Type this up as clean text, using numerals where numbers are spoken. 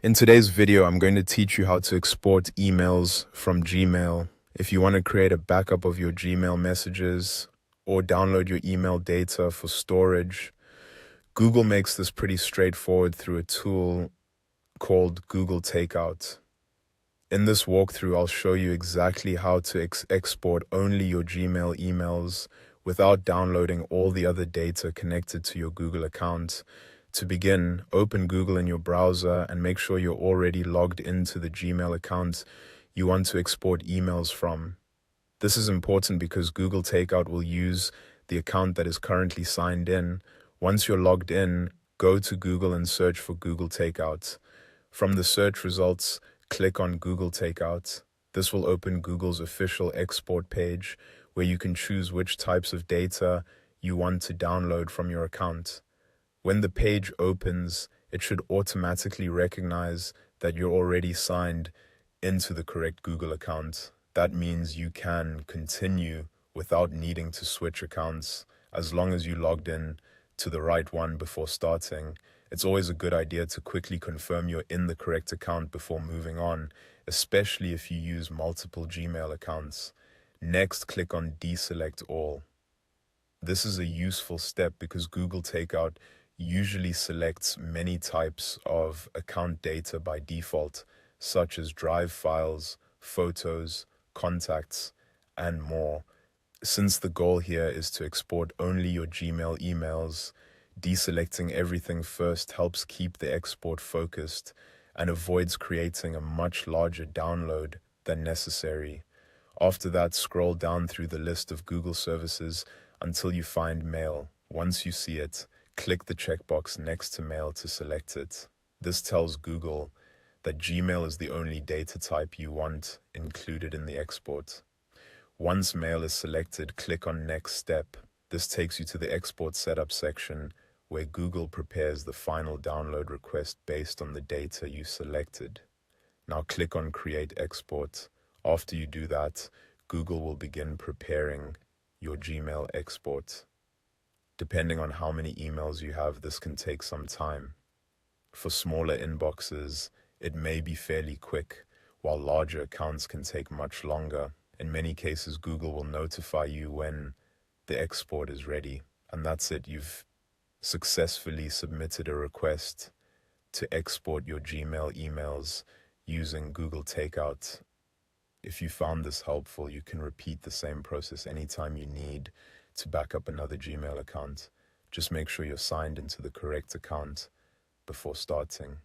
In today's video, I'm going to teach you how to export emails from Gmail. If you want to create a backup of your Gmail messages or download your email data for storage, Google makes this pretty straightforward through a tool called Google Takeout. In this walkthrough, I'll show you exactly how to export only your Gmail emails without downloading all the other data connected to your Google account. To begin, open Google in your browser and make sure you're already logged into the Gmail account you want to export emails from. This is important because Google Takeout will use the account that is currently signed in. Once you're logged in, go to Google and search for Google Takeout. From the search results, click on Google Takeout. This will open Google's official export page where you can choose which types of data you want to download from your account. When the page opens, it should automatically recognize that you're already signed into the correct Google account. That means you can continue without needing to switch accounts as long as you logged in to the right one before starting. It's always a good idea to quickly confirm you're in the correct account before moving on, especially if you use multiple Gmail accounts. Next, click on Deselect All. This is a useful step because Google Takeout usually selects many types of account data by default, such as Drive files, photos, contacts, and more. Since the goal here is to export only your Gmail emails, deselecting everything first helps keep the export focused and avoids creating a much larger download than necessary. After that, scroll down through the list of Google services until you find Mail. Once you see it, click the checkbox next to Mail to select it. This tells Google that Gmail is the only data type you want included in the export. Once Mail is selected, click on Next Step. This takes you to the export setup section where Google prepares the final download request based on the data you selected. Now click on Create Export. After you do that, Google will begin preparing your Gmail export. Depending on how many emails you have, this can take some time. For smaller inboxes, it may be fairly quick, while larger accounts can take much longer. In many cases, Google will notify you when the export is ready, and that's it. You've successfully submitted a request to export your Gmail emails using Google Takeout. If you found this helpful, you can repeat the same process anytime you need to back up another Gmail account. Just make sure you're signed into the correct account before starting.